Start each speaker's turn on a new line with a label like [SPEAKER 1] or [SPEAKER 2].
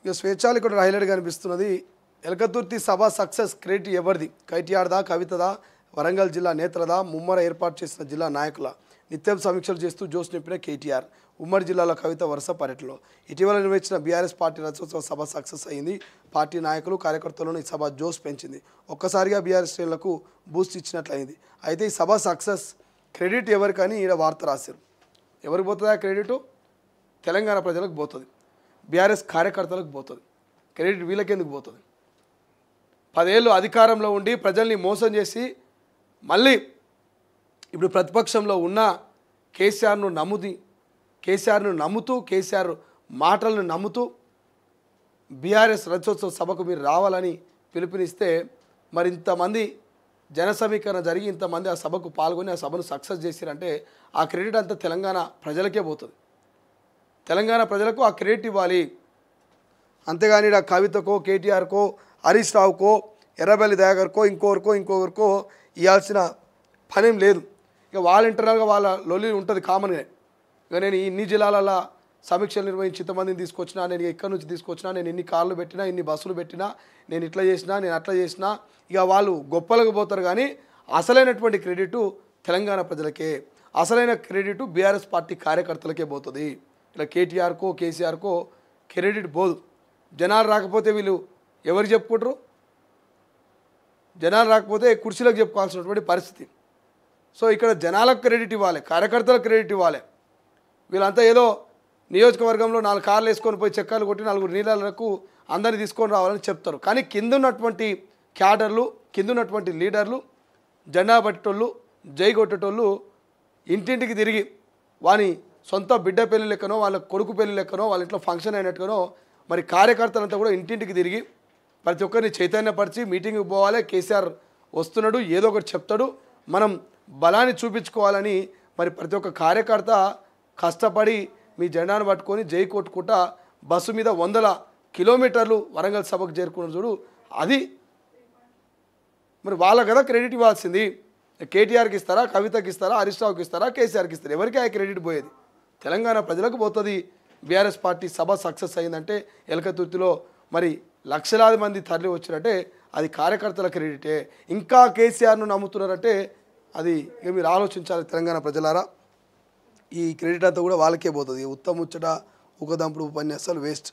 [SPEAKER 1] ఇక స్వేచ్ఛాలు ఇక్కడ హైలైట్గా అనిపిస్తున్నది. ఎలకతుర్తి సభ సక్సెస్ క్రెడిట్ ఎవరిది? కైటియార్దా, కవితదా, వరంగల్ జిల్లా నేతలదా, ముమ్మర ఏర్పాటు చేసిన జిల్లా నాయకుల? నిత్యం సమీక్షలు చేస్తూ జోష్ నింపిన కేటీఆర్. ఉమ్మడి జిల్లాలో కవిత వరుస పర్యటనలో. ఇటీవల నిర్వహించిన బీఆర్ఎస్ పార్టీ రథోత్సవ సభ సక్సెస్ అయింది. పార్టీ నాయకులు కార్యకర్తలను ఈ సభ జోష్ పెంచింది. ఒక్కసారిగా బీఆర్ఎస్ శ్రేణులకు బూస్ట్ ఇచ్చినట్లయింది. అయితే ఈ సభ సక్సెస్ క్రెడిట్ ఎవరికని ఈడ వార్త రాశారు. ఎవరికి పోతుంది ఆ క్రెడిట్? తెలంగాణ ప్రజలకు పోతుంది, బీఆర్ఎస్ కార్యకర్తలకు పోతుంది. క్రెడిట్ వీళ్ళకెందుకు పోతుంది? 10 ఏళ్ళు అధికారంలో ఉండి ప్రజల్ని మోసం చేసి మళ్ళీ ఇప్పుడు ప్రతిపక్షంలో ఉన్న కేసీఆర్ను నమ్ముతూ కేసీఆర్ మాటలను నమ్ముతూ బీఆర్ఎస్ రథోత్సవ సభకు మీరు రావాలని పిలుపునిస్తే మరి ఇంతమంది జన సమీకరణ జరిగి ఇంతమంది ఆ సభకు పాల్గొని ఆ సభను సక్సెస్ చేసిరంటే ఆ క్రెడిట్ అంతా తెలంగాణ ప్రజలకే పోతుంది. తెలంగాణ ప్రజలకు ఆ క్రెడిట్ ఇవ్వాలి. అంతేగాని ఆ కవితకో, కేటీఆర్కో, హరీష్ రావుకో, ఎర్రబెల్లి దయాకర్కో, ఇంకొకరికో ఇవ్వాల్సిన పనేం లేదు. ఇక వాళ్ళ ఇంటర్నల్గా వాళ్ళ లొల్లి ఉంటుంది కామన్గా. ఇక నేను ఇన్ని జిల్లాలలో సమీక్షలు నిర్వహించి ఇంతమందిని తీసుకొచ్చినా, నేను ఎక్కడి నుంచి తీసుకొచ్చినా, నేను ఇన్ని కార్లు పెట్టినా, ఇన్ని బస్సులు పెట్టినా, నేను ఇట్లా చేసినా, నేను అట్లా చేసినా, ఇక వాళ్ళు గొప్పలకు పోతారు. కానీ అసలైనటువంటి క్రెడిట్ తెలంగాణ ప్రజలకే, అసలైన క్రెడిట్ బీఆర్ఎస్ పార్టీ కార్యకర్తలకే పోతుంది. ఇలా కేటీఆర్కో, కేసీఆర్కో క్రెడిట్ పోదు. జనాలు రాకపోతే వీళ్ళు ఎవరు చెప్పుకుంటారు? జనాలు రాకపోతే కుర్చీలకు చెప్పుకోవాల్సినటువంటి పరిస్థితి. సో ఇక్కడ జనాలకు క్రెడిట్ ఇవ్వాలి, కార్యకర్తలకు క్రెడిట్ ఇవ్వాలి. వీళ్ళంతా ఏదో నియోజకవర్గంలో 4 కార్లు వేసుకొని పోయి చెక్కలు కొట్టి 4 నీళ్ళకు అందరినీ తీసుకొని రావాలని చెప్తారు. కానీ కింద ఉన్నటువంటి క్యాడర్లు, కింద ఉన్నటువంటి లీడర్లు, జెండా పట్టేటోళ్ళు, జై కొట్టేటోళ్ళు ఇంటింటికి తిరిగి వాని సొంత బిడ్డ పెళ్లి లెక్కనో, వాళ్ళ కొడుకు పెళ్లి లెక్కనో, వాళ్ళ ఇంట్లో ఫంక్షన్ అయినట్టుగానో మరి కార్యకర్తలంతా కూడా ఇంటింటికి తిరిగి ప్రతి ఒక్కరిని చైతన్యపరిచి మీటింగ్కి పోవాలి. కేసీఆర్ వస్తున్నాడు, ఏదో ఒకటి చెప్తాడు, మనం బలాన్ని చూపించుకోవాలని మరి ప్రతి ఒక్క కార్యకర్త కష్టపడి మీ జెండాను పట్టుకొని జై కొట్టుకుంటా బస్సు మీద 100 కిలోమీటర్లు వరంగల్ సభకు చేరుకున్న చూడు. అది మరి వాళ్ళ కదా క్రెడిట్ ఇవ్వాల్సింది. కేటీఆర్కి ఇస్తారా, కవితకి ఇస్తారా, హరీష్ రావుకి ఇస్తారా, కేసీఆర్కి ఇస్తారా? ఎవరికి ఆ క్రెడిట్ పోయేది? తెలంగాణ ప్రజలకు పోతుంది. బీఆర్ఎస్ పార్టీ సభ సక్సెస్ అయిందంటే ఎలకతుర్తిలో మరి లక్షలాది మంది తరలి వచ్చినట్టే అది కార్యకర్తల క్రెడిటే. ఇంకా కేసీఆర్ను నమ్ముతున్నారంటే అది ఇక మీరు ఆలోచించాలి తెలంగాణ ప్రజలారా. ఈ క్రెడిట్ అంతా కూడా వాళ్ళకే పోతుంది. ఉత్తమ ముచ్చట ఊకదంపుడు ఉపన్యాసాలు వేస్ట్.